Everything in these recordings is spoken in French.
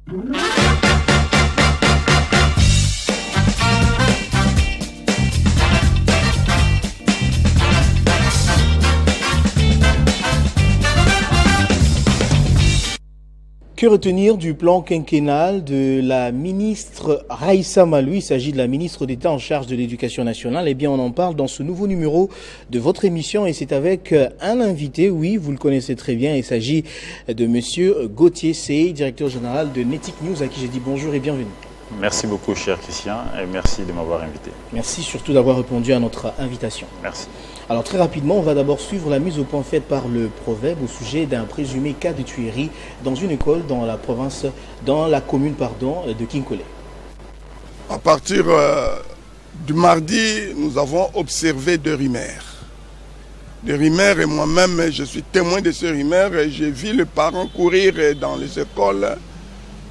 Que retenir du plan quinquennal de la ministre Raissa Malou? Il s'agit de la ministre d'État en charge de l'Éducation nationale. Eh bien, on en parle dans ce nouveau numéro de votre émission et c'est avec un invité. Oui, vous le connaissez très bien. Il s'agit de Monsieur Gauthier Sey, directeur général de Netic News, à qui j'ai dit bonjour et bienvenue. Merci beaucoup, cher Christian, et merci de m'avoir invité. Merci surtout d'avoir répondu à notre invitation. Merci. Alors très rapidement, on va d'abord suivre la mise au point faite par le Proverbe au sujet d'un présumé cas de tuerie dans une école dans la commune de Kinkole. À partir du mardi, nous avons observé deux rumeurs. Des rumeurs et moi-même, je suis témoin de ces rumeurs et j'ai vu les parents courir dans les écoles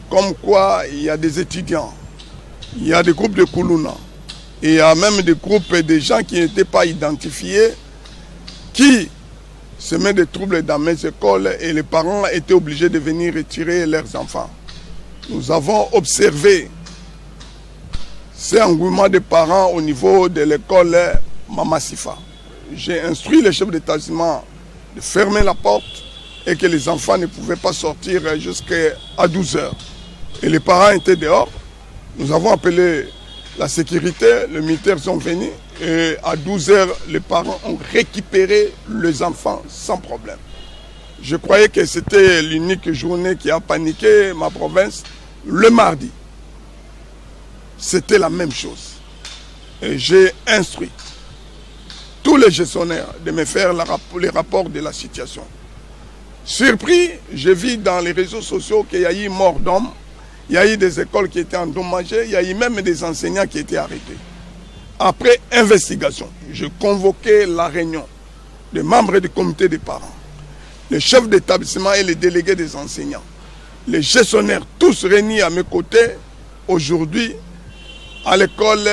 comme quoi il y a des étudiants, il y a des groupes de Koulouna. Et il y a même des groupes de gens qui n'étaient pas identifiés qui se mettent des troubles dans mes écoles et les parents étaient obligés de venir retirer leurs enfants. Nous avons observé ces engouements des parents au niveau de l'école Mamassifa. J'ai instruit le chef d'établissement de fermer la porte et que les enfants ne pouvaient pas sortir jusqu'à 12 h. Et les parents étaient dehors. Nous avons appelé la sécurité, les militaires sont venus et à 12 h, les parents ont récupéré les enfants sans problème. Je croyais que c'était l'unique journée qui a paniqué ma province. Le mardi, c'était la même chose. Et j'ai instruit tous les gestionnaires de me faire les rapports de la situation. Surpris, j'ai vu dans les réseaux sociaux qu'il y a eu mort d'hommes. Il y a eu des écoles qui étaient endommagées, il y a eu même des enseignants qui étaient arrêtés. Après investigation, j'ai convoqué la réunion des membres du comité des parents, les chefs d'établissement et les délégués des enseignants, les gestionnaires, tous réunis à mes côtés aujourd'hui à l'école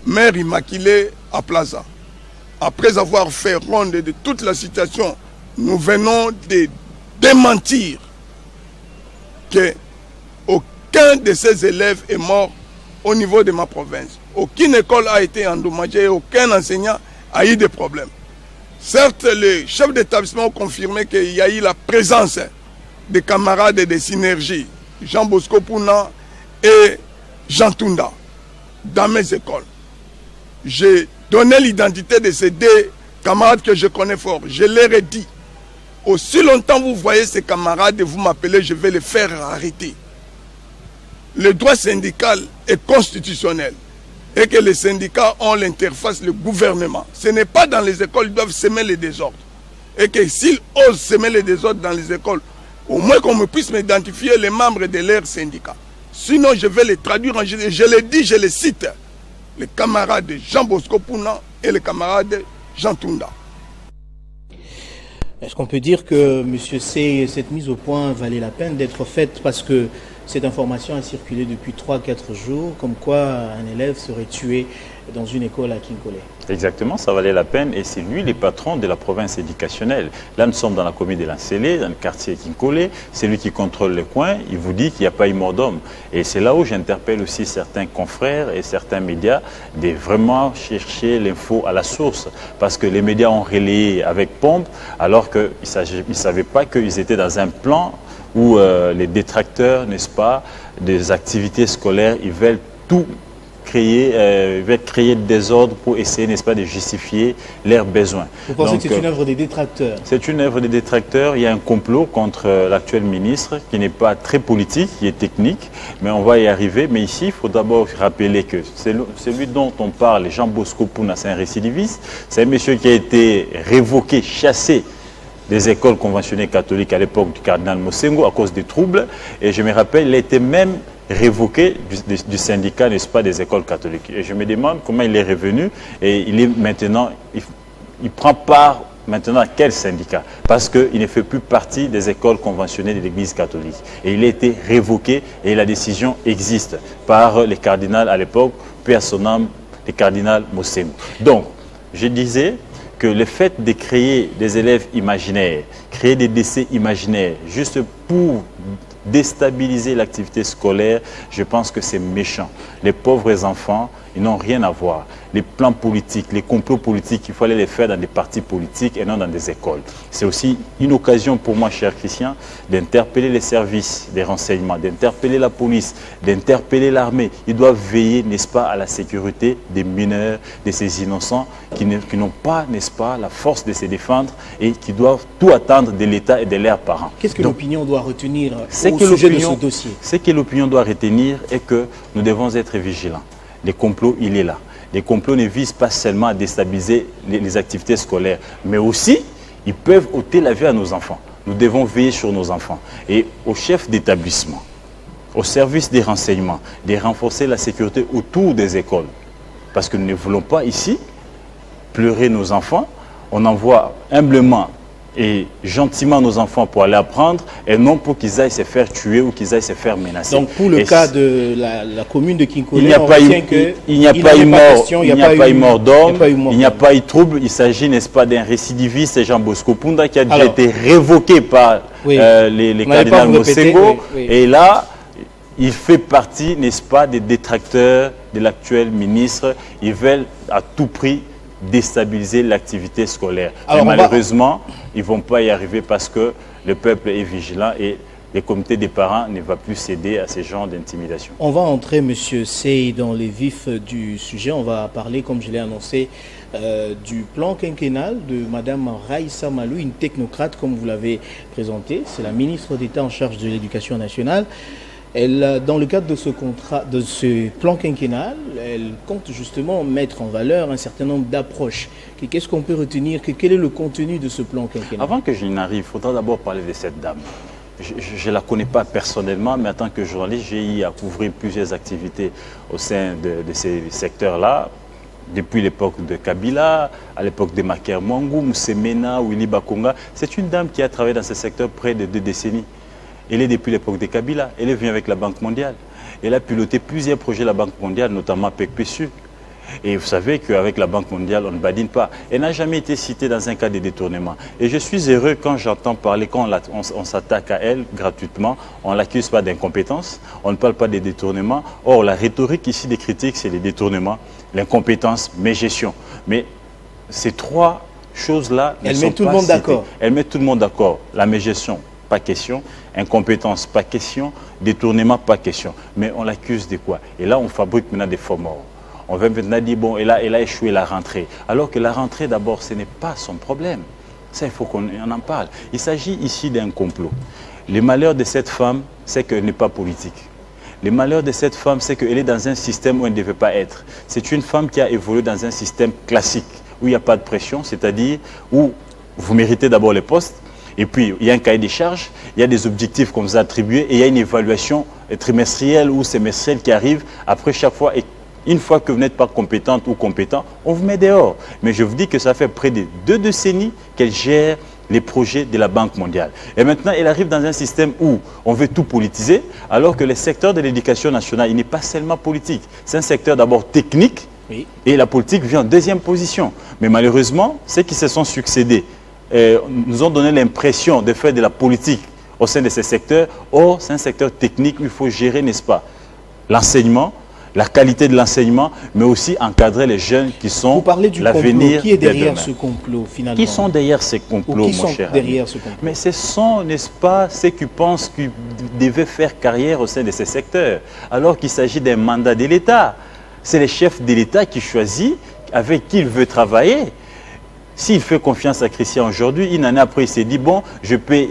Mère Immaculée à Plaza. Après avoir fait ronde de toute la situation, nous venons de démentir que aucun de ces élèves est mort au niveau de ma province. Aucune école a été endommagée, aucun enseignant a eu des problèmes. Certes, les chefs d'établissement ont confirmé qu'il y a eu la présence des camarades de synergie, Jean Bosco Pouna et Jean Tunda, dans mes écoles. J'ai donné l'identité de ces deux camarades que je connais fort. Je leur ai dit, aussi longtemps vous voyez ces camarades et vous m'appelez, je vais les faire arrêter. Le droit syndical est constitutionnel et que les syndicats ont l'interface, le gouvernement. Ce n'est pas dans les écoles qu'ils doivent semer les désordres. Et que s'ils osent semer les désordres dans les écoles, au moins qu'on me puisse m'identifier les membres de leur syndicat. Sinon, je vais les traduire en... Je les dis, je les cite. Les camarades de Jean Bosco Pouna et les camarades de Jean Tunda. Est-ce qu'on peut dire que, M. Sey, cette mise au point valait la peine d'être faite parce que cette information a circulé depuis 3-4 jours, comme quoi un élève serait tué dans une école à Kinkole? Exactement, ça valait la peine et c'est lui le patron de la province éducationnelle. Là, nous sommes dans la commune de Lancélé, dans le quartier Kinkole. C'est lui qui contrôle les coins. Il vous dit qu'il n'y a pas eu mort d'homme. Et c'est là où j'interpelle aussi certains confrères et certains médias de vraiment chercher l'info à la source. Parce que les médias ont relayé avec pompe alors qu'ils ne savaient pas qu'ils étaient dans un plan où les détracteurs, n'est-ce pas, des activités scolaires, ils veulent tout créer, veulent créer des désordres pour essayer, n'est-ce pas, de justifier leurs besoins. Vous pensez que c'est une œuvre des détracteurs? C'est une œuvre des détracteurs. Il y a un complot contre l'actuel ministre qui n'est pas très politique, qui est technique, mais on va y arriver. Mais ici, il faut d'abord rappeler que celui dont on parle, Jean Bosco Pouna, c'est un récidiviste. C'est un monsieur qui a été révoqué, chassé des écoles conventionnées catholiques à l'époque du cardinal Mosengo à cause des troubles. Et je me rappelle, il a été même révoqué du syndicat, n'est-ce pas, des écoles catholiques. Et je me demande comment il est revenu et il est maintenant, il prend part maintenant à quel syndicat? Parce qu'il ne fait plus partie des écoles conventionnées de l'Église catholique. Et il a été révoqué et la décision existe par les cardinals à l'époque, puis à son âme, les cardinals Mosengo. Donc, je disais que le fait de créer des élèves imaginaires, créer des décès imaginaires, juste pour déstabiliser l'activité scolaire, je pense que c'est méchant. Les pauvres enfants, ils n'ont rien à voir. Les plans politiques, les complots politiques, il fallait les faire dans des partis politiques et non dans des écoles. C'est aussi une occasion pour moi, cher Christian, d'interpeller les services des renseignements, d'interpeller la police, d'interpeller l'armée. Ils doivent veiller, n'est-ce pas, à la sécurité des mineurs, de ces innocents qui n'ont pas, n'est-ce pas, la force de se défendre et qui doivent tout attendre de l'État et de leurs parents. Qu'est-ce que l'opinion doit retenir au sujet de ce dossier? Ce que l'opinion doit retenir est que nous devons être vigilants. Les complots, il est là. Les complots ne visent pas seulement à déstabiliser les activités scolaires, mais aussi, ils peuvent ôter la vie à nos enfants. Nous devons veiller sur nos enfants. Et aux chefs d'établissement, aux services des renseignements, de renforcer la sécurité autour des écoles. Parce que nous ne voulons pas ici pleurer nos enfants. On envoie humblement et gentiment nos enfants pour aller apprendre et non pour qu'ils aillent se faire tuer ou qu'ils aillent se faire menacer. Donc pour le cas de la commune de Kinkole, il n'y a pas eu mort d'homme, il n'y a pas eu trouble. Il s'agit, n'est-ce pas, d'un récidiviste, Jean Bosco Punda, qui a déjà été révoqué par les cardinals Mosengo. Et là, il fait partie, n'est-ce pas, des détracteurs de l'actuel ministre. Ils veulent à tout prix déstabiliser l'activité scolaire. Mais malheureusement, ils ne vont pas y arriver parce que le peuple est vigilant et le comité des parents ne va plus céder à ces genres d'intimidation. On va entrer, M. Sey, dans les vifs du sujet. On va parler, comme je l'ai annoncé, du plan quinquennal de Mme Raissa Malou, une technocrate, comme vous l'avez présenté. C'est la ministre d'État en charge de l'Éducation nationale. Elle, dans le cadre de ce plan quinquennal, elle compte justement mettre en valeur un certain nombre d'approches. Qu'est-ce qu'on peut retenir? Quel est le contenu de ce plan quinquennal? Avant que je n'arrive, il faudra d'abord parler de cette dame. Je ne la connais pas personnellement, mais en tant que journaliste, j'ai eu à couvrir plusieurs activités au sein de ces secteurs-là. Depuis l'époque de Kabila, à l'époque de Maker Mangou, Moussemena, Willy Bakonga. C'est une dame qui a travaillé dans ce secteur près de 2 décennies. Elle est depuis l'époque de Kabila, elle est venue avec la Banque mondiale. Elle a piloté plusieurs projets de la Banque mondiale, notamment PECPSU. Et vous savez qu'avec la Banque mondiale, on ne badine pas. Elle n'a jamais été citée dans un cas de détournement. Et je suis heureux quand j'entends parler, quand on s'attaque à elle gratuitement, on ne l'accuse pas d'incompétence, on ne parle pas de détournement. Or, la rhétorique ici des critiques, c'est les détournements, l'incompétence, mégestion. Mais ces 3 choses-là ne sont pas citées. Elle met tout le monde d'accord. Elle met tout le monde d'accord. La mégestion, pas question. Incompétence, pas question. Détournement, pas question. Mais on l'accuse de quoi? Et là, on fabrique maintenant des faux morts. On va maintenant dire, bon, elle a échoué la rentrée. Alors que la rentrée, d'abord, ce n'est pas son problème. Ça, il faut qu'on en parle. Il s'agit ici d'un complot. Le malheur de cette femme, c'est qu'elle n'est pas politique. Le malheur de cette femme, c'est qu'elle est dans un système où elle ne devait pas être. C'est une femme qui a évolué dans un système classique, où il n'y a pas de pression, c'est-à-dire où vous méritez d'abord les postes, et puis il y a un cahier des charges, il y a des objectifs qu'on vous a attribués, et il y a une évaluation trimestrielle ou semestrielle qui arrive après chaque fois. Et une fois que vous n'êtes pas compétente ou compétent, on vous met dehors. Mais je vous dis que ça fait près de 2 décennies qu'elle gère les projets de la Banque mondiale. Et maintenant, elle arrive dans un système où on veut tout politiser, alors que le secteur de l'éducation nationale, il n'est pas seulement politique. C'est un secteur d'abord technique, oui, et la politique vient en 2e position. Mais malheureusement, ceux qui se sont succédés nous ont donné l'impression de faire de la politique au sein de ces secteurs. Or, c'est un secteur technique où il faut gérer, n'est-ce pas, l'enseignement, la qualité de l'enseignement, mais aussi encadrer les jeunes qui sont l'avenir. Qui est derrière ce complot, finalement? Qui sont derrière ces complots, mon cher ami? Mais ce sont, n'est-ce pas, ceux qui pensent qu'ils devaient faire carrière au sein de ces secteurs, alors qu'il s'agit d'un mandat de l'État. C'est le chef de l'État qui choisit avec qui il veut travailler. S'il fait confiance à Christian aujourd'hui, une année après, il s'est dit, bon, je peux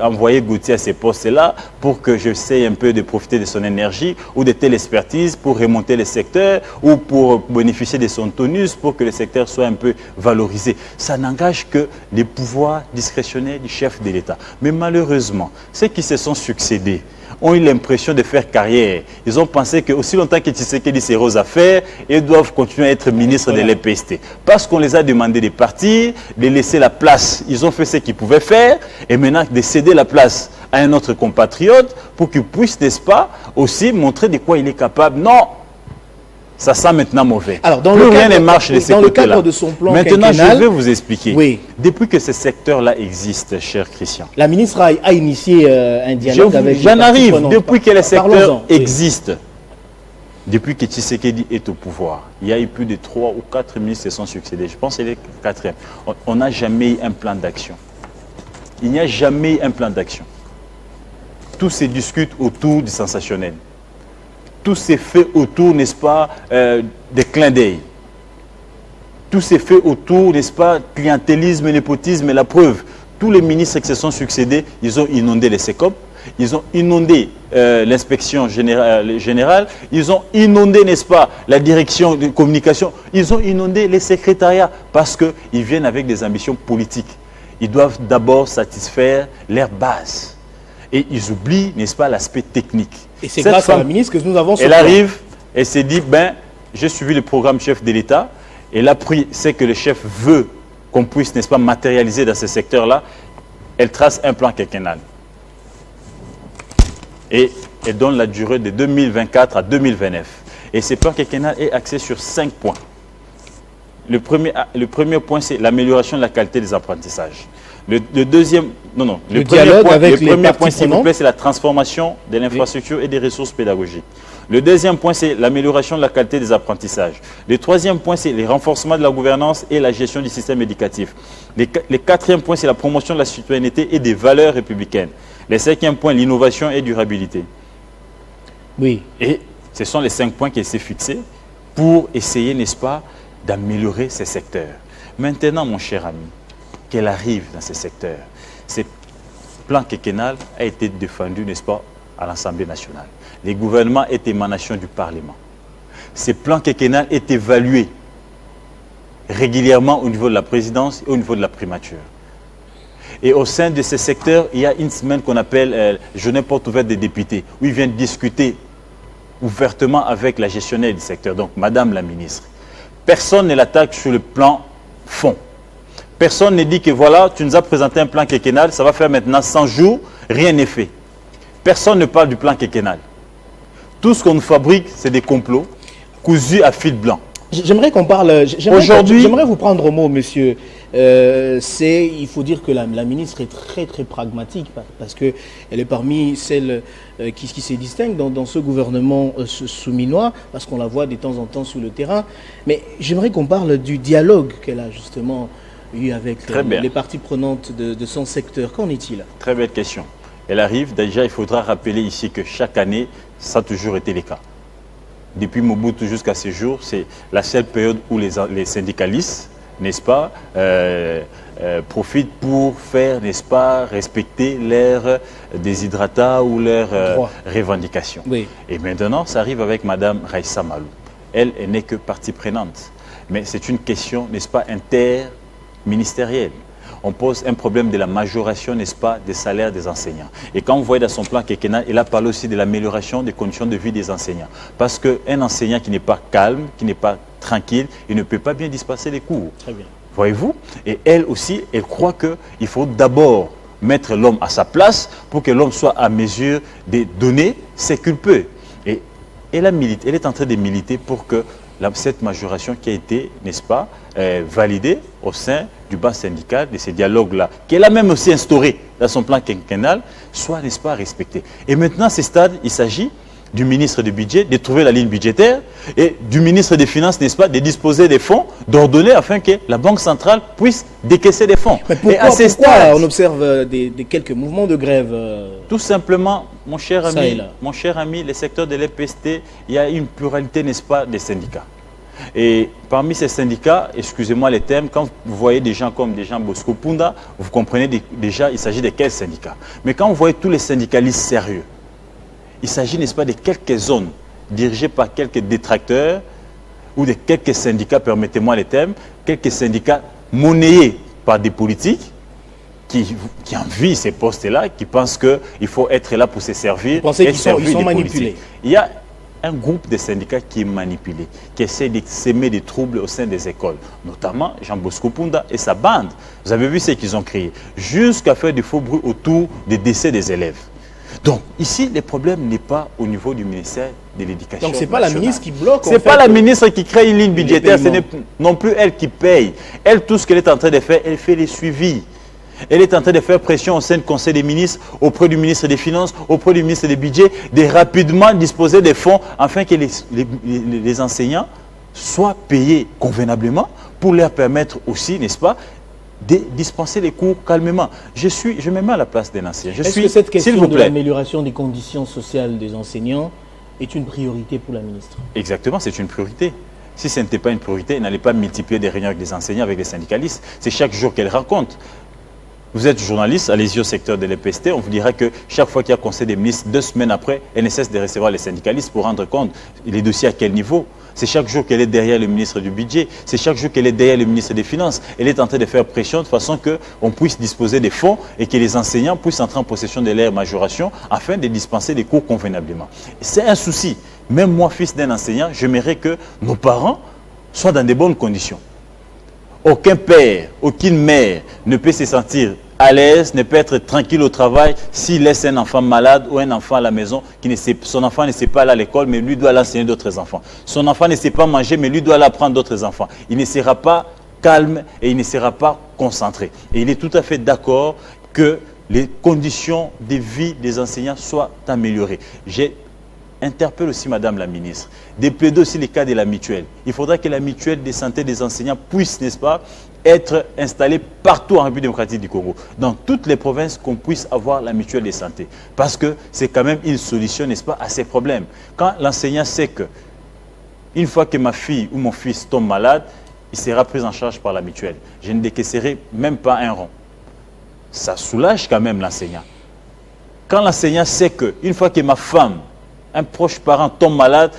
envoyer Gauthier à ces postes-là pour que j'essaie un peu de profiter de son énergie ou de telle expertise pour remonter le secteur ou pour bénéficier de son tonus pour que le secteur soit un peu valorisé. Ça n'engage que les pouvoirs discrétionnaires du chef de l'État. Mais malheureusement, ceux qui se sont succédés ont eu l'impression de faire carrière. Ils ont pensé qu'aussi longtemps que Tshisekedi ses aux affaires, ils doivent continuer à être ministres de l'EPST. Parce qu'on les a demandé de partir, de laisser la place. Ils ont fait ce qu'ils pouvaient faire, et maintenant de céder la place à un autre compatriote pour qu'il puisse, n'est-ce pas, aussi montrer de quoi il est capable. Non! Ça sent maintenant mauvais. Alors, plus rien ne marche de ces côtés-là. Dans le cadre de son plan maintenant, quinquennal, je vais vous expliquer. Oui. Depuis que ce secteur-là existe, cher Christian. La ministre a initié un dialogue avec... J'en arrive. Depuis que le secteur oui. existe, depuis que Tshisekedi est au pouvoir, il y a eu plus de 3 ou 4 ministres qui se sont succédés. Je pense que c'est le 4e. On n'a jamais eu un plan d'action. Il n'y a jamais eu un plan d'action. Tout se discute autour du sensationnel. Tout s'est fait autour, n'est-ce pas, des clins d'œil. Tout s'est fait autour, n'est-ce pas, clientélisme, népotisme, et la preuve. Tous les ministres qui se sont succédés, ils ont inondé les SECOP, ils ont inondé l'inspection générale, ils ont inondé, n'est-ce pas, la direction de communication, ils ont inondé les secrétariats parce qu'ils viennent avec des ambitions politiques. Ils doivent d'abord satisfaire leurs bases. Et ils oublient, n'est-ce pas, l'aspect technique. Et c'est grâce à la ministre que nous avons... Elle arrive et s'est dit, ben, j'ai suivi le programme chef de l'État, et là, c'est que le chef veut qu'on puisse, n'est-ce pas, matérialiser dans ce secteur-là. Elle trace un plan quinquennal. Et elle donne la durée de 2024 à 2029. Et ce plan quinquennal est axé sur 5 points. Le premier point, c'est l'amélioration de la qualité des apprentissages. Le deuxième, le premier point, s'il vous plaît, c'est la transformation de l'infrastructure et des ressources pédagogiques. Le deuxième point, c'est l'amélioration de la qualité des apprentissages. Le troisième point, c'est le renforcement de la gouvernance et la gestion du système éducatif. Le quatrième point, c'est la promotion de la citoyenneté et des valeurs républicaines. Le cinquième point, l'innovation et durabilité. Oui. Et ce sont les 5 points qui s'est fixés pour essayer, n'est-ce pas, d'améliorer ces secteurs. Maintenant, mon cher ami, qu'elle arrive dans ces secteurs. Ce plan quinquennal a été défendu, n'est-ce pas, à l'Assemblée nationale. Les gouvernements est émanation du Parlement. Ce plan quinquennal est évalué régulièrement au niveau de la présidence et au niveau de la primature. Et au sein de ces secteurs, il y a une semaine qu'on appelle journée porte ouverte des députés, où ils viennent discuter ouvertement avec la gestionnaire du secteur, donc Madame la ministre. Personne ne l'attaque sur le plan fond. Personne ne dit que voilà, tu nous as présenté un plan quinquennal, ça va faire maintenant 100 jours, rien n'est fait. Personne ne parle du plan quinquennal. Tout ce qu'on nous fabrique, c'est des complots cousus à fil blanc. J'aimerais qu'on parle... J'aimerais vous prendre au mot, monsieur. Il faut dire que la ministre est très, très pragmatique parce qu'elle est parmi celles qui se distinguent dans ce gouvernement souminois parce qu'on la voit de temps en temps sur le terrain. Mais j'aimerais qu'on parle du dialogue qu'elle a justement eu avec les parties prenantes de son secteur. Qu'en est-il? Très belle question. Elle arrive. Déjà, il faudra rappeler ici que chaque année, ça a toujours été le cas. Depuis Mobutu jusqu'à ce jour, c'est la seule période où les syndicalistes, n'est-ce pas, profitent pour faire, n'est-ce pas, respecter leurs déshydratats ou leurs revendications. Oui. Et maintenant, ça arrive avec Mme Raissa Malou. Elle n'est que partie prenante. Mais c'est une question, n'est-ce pas, interministérielle. On pose un problème de la majoration, n'est-ce pas, des salaires des enseignants. Et quand vous voyez dans son plan quinquennal, il a parlé aussi de l'amélioration des conditions de vie des enseignants. Parce qu'un enseignant qui n'est pas calme, qui n'est pas tranquille, il ne peut pas bien dispenser les cours. Très bien. Voyez-vous? Et elle aussi, elle croit qu'il faut d'abord mettre l'homme à sa place pour que l'homme soit à mesure de donner ce qu'il peut. Et elle est en train de militer pour que cette majoration qui a été, n'est-ce pas, validée au sein du bas syndical, de ces dialogues-là, qu'elle a même aussi instauré dans son plan quinquennal, soit, n'est-ce pas, respectée. Et maintenant, à ce stade, il s'agit du ministre du budget de trouver la ligne budgétaire et du ministre des Finances, n'est-ce pas, de disposer des fonds, d'ordonner afin que la Banque centrale puisse décaisser des fonds. Mais pourquoi on observe des quelques mouvements de grève Tout simplement, mon cher ami, le secteur de l'EPST, il y a une pluralité, n'est-ce pas, des syndicats. Et parmi ces syndicats, excusez-moi les termes, quand vous voyez des gens comme des gens Bosco Punda, vous comprenez déjà il s'agit de quels syndicats. Mais quand vous voyez tous les syndicalistes sérieux, il s'agit, n'est-ce pas, de quelques zones dirigées par quelques détracteurs ou de quelques syndicats, permettez-moi les termes, quelques syndicats monnayés par des politiques qui envient ces postes-là, qui pensent qu'il faut être là pour se servir. Vous pensez qu'ils sont manipulés? Il y a un groupe de syndicats qui est manipulé, qui essaie de s'aimer des troubles au sein des écoles, notamment Jean Bosco Punda et sa bande. Vous avez vu ce qu'ils ont créé, jusqu'à faire du faux bruit autour des décès des élèves. Donc ici, le problème n'est pas au niveau du ministère de l'Éducation nationale. Donc ce n'est pas la ministre qui bloque. Ce n'est pas la ministre qui crée une ligne budgétaire, ce n'est non plus elle qui paye. Elle, tout ce qu'elle est en train de faire, elle fait les suivis. Elle est en train de faire pression au sein du Conseil des ministres, auprès du ministre des Finances, auprès du ministre des Budgets, de rapidement disposer des fonds afin que les enseignants soient payés convenablement pour leur permettre aussi, n'est-ce pas, de dispenser les cours calmement. Je me mets à la place d'un enseignant. Est-ce que cette question de l'amélioration des conditions sociales des enseignants est une priorité pour la ministre? Exactement, c'est une priorité. Si ce n'était pas une priorité, elle n'allait pas multiplier des réunions avec les enseignants, avec les syndicalistes. C'est chaque jour qu'elle rencontre. Vous êtes journaliste, allez-y au secteur de l'EPST, on vous dira que chaque fois qu'il y a conseil des ministres, 2 semaines après, elle ne cesse de recevoir les syndicalistes pour rendre compte les dossiers à quel niveau. C'est chaque jour qu'elle est derrière le ministre du Budget, c'est chaque jour qu'elle est derrière le ministre des Finances. Elle est en train de faire pression de façon qu'on puisse disposer des fonds et que les enseignants puissent entrer en possession de leur majoration afin de dispenser des cours convenablement. C'est un souci. Même moi, fils d'un enseignant, j'aimerais que nos parents soient dans de bonnes conditions. Aucun père, aucune mère ne peut se sentir à l'aise, ne peut être tranquille au travail s'il laisse un enfant malade ou un enfant à la maison, son enfant ne sait pas aller à l'école, mais lui doit l'enseigner d'autres enfants. Son enfant ne sait pas manger, mais lui doit l'apprendre d'autres enfants. Il ne sera pas calme et il ne sera pas concentré. Et il est tout à fait d'accord que les conditions de vie des enseignants soient améliorées. Interpelle aussi Madame la ministre, de plaider aussi les cas de la mutuelle. Il faudra que la mutuelle de santé des enseignants puisse, n'est-ce pas, être installée partout en République démocratique du Congo, dans toutes les provinces, qu'on puisse avoir la mutuelle de santé. Parce que c'est quand même une solution, n'est-ce pas, à ces problèmes. Quand l'enseignant sait que, une fois que ma fille ou mon fils tombe malade, il sera pris en charge par la mutuelle. Je ne décaisserai même pas un rond. Ça soulage quand même l'enseignant. Quand l'enseignant sait que, une fois que ma femme, un proche parent tombe malade,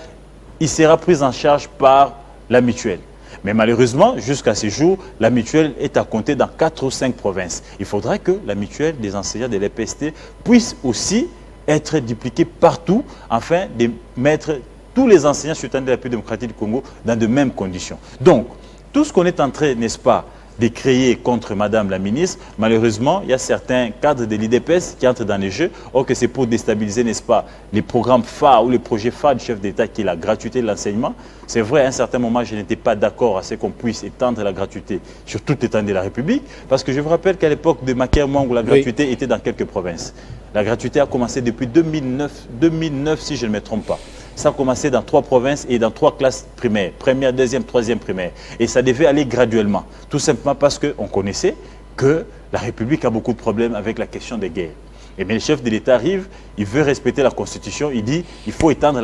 il sera pris en charge par la mutuelle. Mais malheureusement, jusqu'à ce jour, la mutuelle est à compter dans 4 ou 5 provinces. Il faudra que la mutuelle des enseignants de l'EPST puisse aussi être dupliquée partout afin de mettre tous les enseignants sur le territoire de la République démocratique du Congo dans de mêmes conditions. Donc, tout ce qu'on est en train, n'est-ce pas, de créer contre Madame la ministre, malheureusement, il y a certains cadres de l'IDPS qui entrent dans les jeux, or que c'est pour déstabiliser, n'est-ce pas, les programmes phares ou les projets phares du chef d'État qui est la gratuité de l'enseignement. C'est vrai, à un certain moment, je n'étais pas d'accord à ce qu'on puisse étendre la gratuité sur toute l'étendue de la République, parce que je vous rappelle qu'à l'époque de Macky Mwangu, la gratuité était dans quelques provinces. La gratuité a commencé depuis 2009 si je ne me trompe pas. Ça a commencé dans 3 provinces et dans 3 classes primaires, première, deuxième, troisième primaire. Et ça devait aller graduellement, tout simplement parce qu'on connaissait que la République a beaucoup de problèmes avec la question des guerres. Et bien le chef de l'État arrive, il veut respecter la Constitution, il dit qu'il faut étendre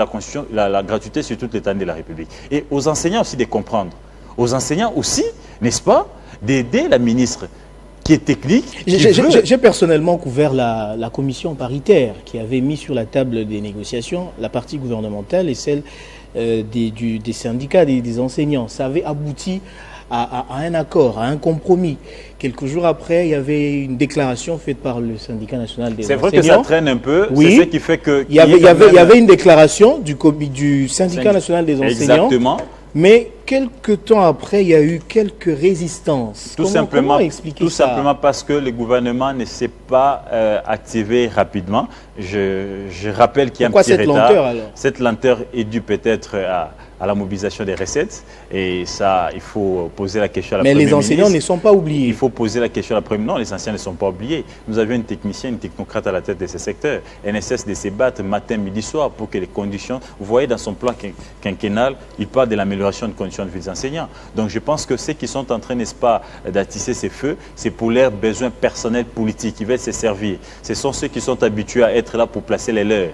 la gratuité sur toute l'étendue de la République. Et aux enseignants aussi de comprendre. Aux enseignants aussi, n'est-ce pas, d'aider la ministre qui est technique. J'ai personnellement couvert la commission paritaire qui avait mis sur la table des négociations la partie gouvernementale et celle des syndicats des enseignants. Ça avait abouti à un accord, à un compromis. Quelques jours après, il y avait une déclaration faite par le syndicat national des enseignants. C'est vrai que ça traîne un peu, oui. C'est ce qui fait que... Il y avait une déclaration du syndicat national des enseignants. Exactement. Mais quelques temps après, il y a eu quelques résistances. Comment expliquer ça? Tout simplement parce que le gouvernement ne s'est pas activé rapidement. Je rappelle qu'il y a un petit retard. Pourquoi cette lenteur alors? Cette lenteur est due peut-être à la mobilisation des recettes. Et ça, il faut poser la question à la Première ministre. Mais les enseignants ne sont pas oubliés. Il faut poser la question à la Première ministre. Non, les enseignants ne sont pas oubliés. Nous avions une technicienne, une technocrate à la tête de ce secteur. Elle ne cesse de se battre matin, midi, soir pour que les conditions... Vous voyez, dans son plan quinquennal, il parle de l'amélioration des conditions de vie des enseignants. Donc je pense que ceux qui sont en train, n'est-ce pas, d'attisser ces feux, c'est pour leurs besoins personnels politiques. Ils veulent se servir. Ce sont ceux qui sont habitués à être là pour placer les leurs.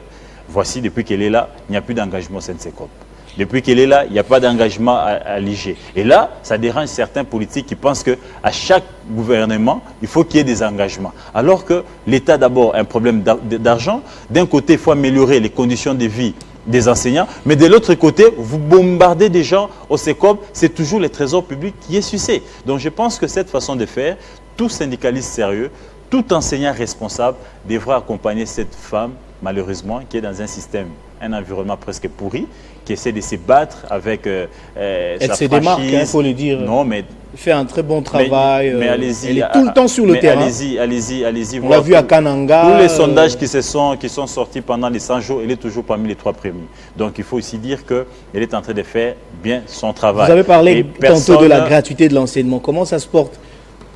Voici, depuis qu'elle est là, il n'y a plus d'engagement au SENSECOP. Depuis qu'elle est là, il n'y a pas d'engagement à l'IG. Et là, ça dérange certains politiques qui pensent qu'à chaque gouvernement, il faut qu'il y ait des engagements. Alors que l'État, d'abord, a un problème d'argent. D'un côté, il faut améliorer les conditions de vie des enseignants, mais de l'autre côté, vous bombardez des gens au SECOP, c'est toujours le trésor public qui est sucé. Donc je pense que cette façon de faire, tout syndicaliste sérieux, tout enseignant responsable devra accompagner cette femme, malheureusement, qui est dans un système, un environnement presque pourri, qui essaie de se battre avec elle se démarque, il faut le dire. Non, mais fait un très bon travail. Mais allez-y. Elle est tout le temps sur le terrain. Allez-y. On l'a vu à Kananga. Tous les sondages qui sont sortis pendant les 100 jours, elle est toujours parmi les 3 premiers. Donc il faut aussi dire qu'elle est en train de faire bien son travail. Vous avez parlé tantôt de la gratuité de l'enseignement. Comment ça se porte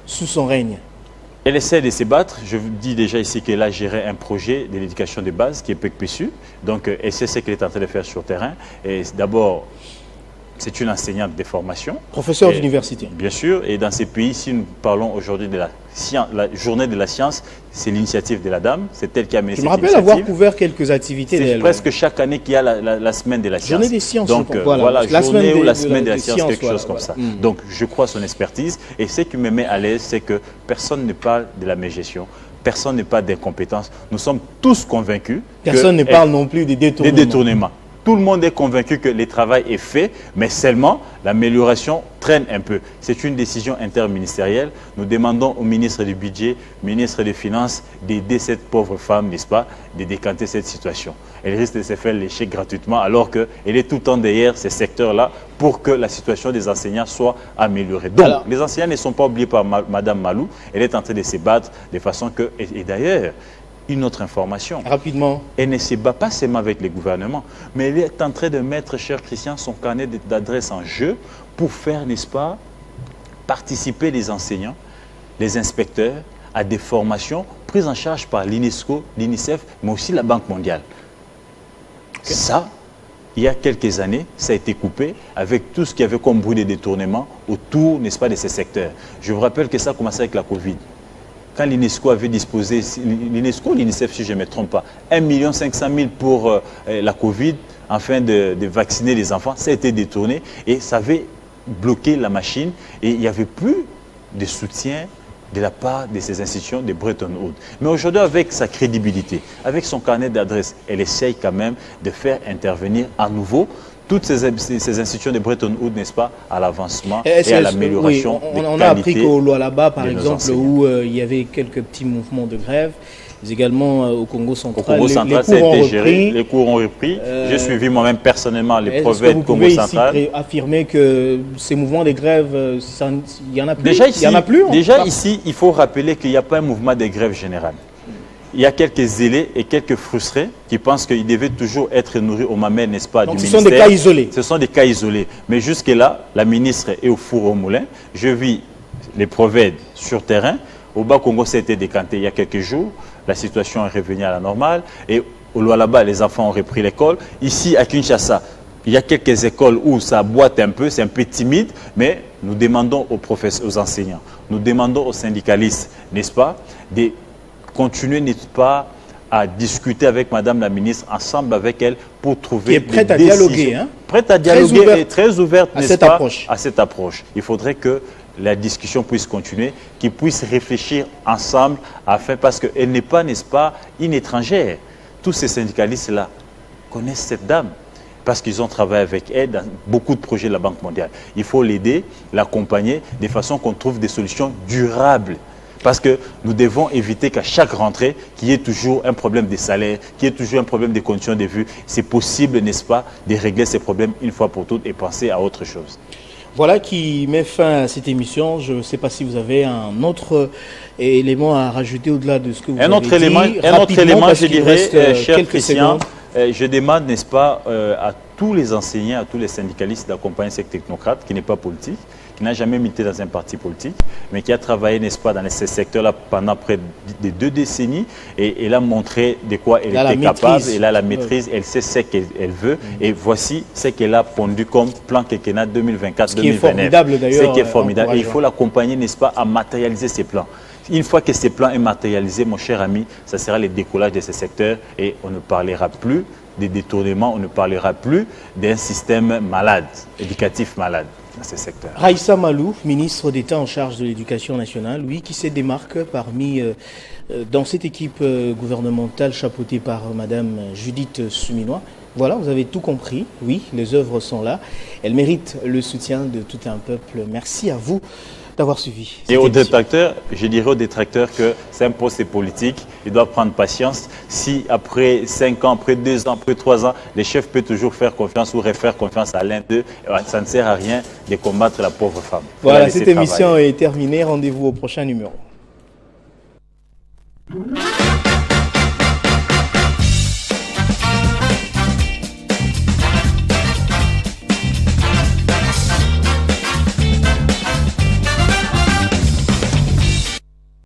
sous son règne? Elle essaie de se battre. Je vous dis déjà ici qu'elle a géré un projet de l'éducation de base qui est PECPSU. Donc elle sait ce qu'elle est en train de faire sur le terrain. Et d'abord, c'est une enseignante de formation. Professeur d'université. Bien sûr. Et dans ces pays, si nous parlons aujourd'hui de la journée de la science, c'est l'initiative de la dame. C'est elle qui a mené cette initiative. Je me rappelle avoir couvert quelques activités. C'est presque chaque année qu'il y a la semaine de la science. Journée des sciences. Donc voilà, la journée ou la semaine de la science, quelque chose comme ça. Donc je crois à son expertise. Et ce qui me met à l'aise, c'est que personne ne parle de la mégestion. Personne ne parle d'incompétence. Nous sommes tous convaincus. Personne ne parle non plus des détournements. Tout le monde est convaincu que le travail est fait, mais seulement l'amélioration traîne un peu. C'est une décision interministérielle. Nous demandons au ministre du Budget, ministre des Finances, d'aider cette pauvre femme, n'est-ce pas, de décanter cette situation. Elle risque de se faire lécher gratuitement alors qu'elle est tout le temps derrière ces secteurs-là pour que la situation des enseignants soit améliorée. Donc, les enseignants ne sont pas oubliés par Mme Malou. Elle est en train de se battre de façon que... Et d'ailleurs... Une autre information. Rapidement. Elle ne se bat pas seulement avec les gouvernements, mais elle est en train de mettre, cher Christian, son carnet d'adresse en jeu pour faire, n'est-ce pas, participer les enseignants, les inspecteurs à des formations prises en charge par l'UNESCO, l'UNICEF, mais aussi la Banque mondiale. Okay. Ça, il y a quelques années, ça a été coupé avec tout ce qu'il y avait comme bruit de détournement autour, n'est-ce pas, de ces secteurs. Je vous rappelle que ça a commencé avec la Covid. Quand l'UNESCO avait disposé, l'UNESCO, l'UNICEF si je ne me trompe pas, 1 500 000 pour la Covid, afin de vacciner les enfants, ça a été détourné et ça avait bloqué la machine et il n'y avait plus de soutien de la part de ces institutions de Bretton Woods. Mais aujourd'hui, avec sa crédibilité, avec son carnet d'adresse, elle essaye quand même de faire intervenir à nouveau toutes ces institutions de Bretton Woods, n'est-ce pas, à l'avancement et à l'amélioration des qualités. On a appris qu'au Lualaba, par exemple, où il y avait quelques petits mouvements de grève, mais également au Congo central. Au Congo central, ça a été géré, les cours ont repris. J'ai suivi moi-même personnellement les brevets du Congo central. Est-ce que vous pouvez affirmer que ces mouvements de grève, il n'y en a plus? Déjà ici, il faut rappeler qu'il n'y a pas un mouvement de grève générale. Il y a quelques zélés et quelques frustrés qui pensent qu'ils devaient toujours être nourris au mamelles, n'est-ce pas, du ministère. Ce sont des cas isolés. Ce sont des cas isolés. Mais jusque-là, la ministre est au four au moulin. Je vis les prophètes sur terrain. Au Bas-Congo, ça a été décanté il y a quelques jours. La situation est revenue à la normale. Et au Lualaba, les enfants ont repris l'école. Ici, à Kinshasa, il y a quelques écoles où ça boite un peu, c'est un peu timide. Mais nous demandons aux professeurs, aux enseignants, nous demandons aux syndicalistes, n'est-ce pas, de continuer, n'est-ce pas, à discuter avec Madame la ministre, ensemble avec elle, pour trouver des décisions. Prête à dialoguer, hein? Prête à dialoguer et très ouverte, n'est-ce pas, à cette approche. Il faudrait que la discussion puisse continuer, qu'ils puissent réfléchir ensemble, parce qu'elle n'est pas, n'est-ce pas, une étrangère. Tous ces syndicalistes-là connaissent cette dame, parce qu'ils ont travaillé avec elle dans beaucoup de projets de la Banque mondiale. Il faut l'aider, l'accompagner, de façon qu'on trouve des solutions durables. Parce que nous devons éviter qu'à chaque rentrée, qu'il y ait toujours un problème de salaire, qu'il y ait toujours un problème de conditions de vue. C'est possible, n'est-ce pas, de régler ces problèmes une fois pour toutes et penser à autre chose. Voilà qui met fin à cette émission. Je ne sais pas si vous avez un autre élément à rajouter au-delà de ce que vous avez dit. Un autre élément, je dirais, cher Christian, je demande, n'est-ce pas, à tous les enseignants, à tous les syndicalistes d'accompagner ces technocrates qui n'est pas politique, qui n'a jamais milité dans un parti politique, mais qui a travaillé, n'est-ce pas, dans ces secteurs-là pendant près de 2 décennies, et elle a montré de quoi elle était capable, elle a la maîtrise, elle sait ce qu'elle veut, et voici ce qu'elle a pondu comme plan quinquennat 2024-2029. Ce qui est formidable d'ailleurs. Ce qui est formidable, et il faut l'accompagner, n'est-ce pas, à matérialiser ces plans. Une fois que ces plans sont matérialisés, mon cher ami, ça sera le décollage de ces secteurs, et on ne parlera plus des détournements, on ne parlera plus d'un système malade, éducatif malade. Dans ces secteurs. Raissa Malou, ministre d'État en charge de l'éducation nationale, lui qui se démarque parmi, dans cette équipe gouvernementale chapeautée par Madame Judith Suminois. Voilà, vous avez tout compris. Oui, les œuvres sont là. Elles méritent le soutien de tout un peuple. Merci à vous d'avoir suivi. Et aux détracteurs, je dirais aux détracteurs que c'est un poste politique, ils doivent prendre patience. Si après 5 ans, après 2 ans, après 3 ans, les chefs peuvent toujours faire confiance ou refaire confiance à l'un d'eux, ça ne sert à rien de combattre la pauvre femme. Voilà, cette émission est terminée. Rendez-vous au prochain numéro.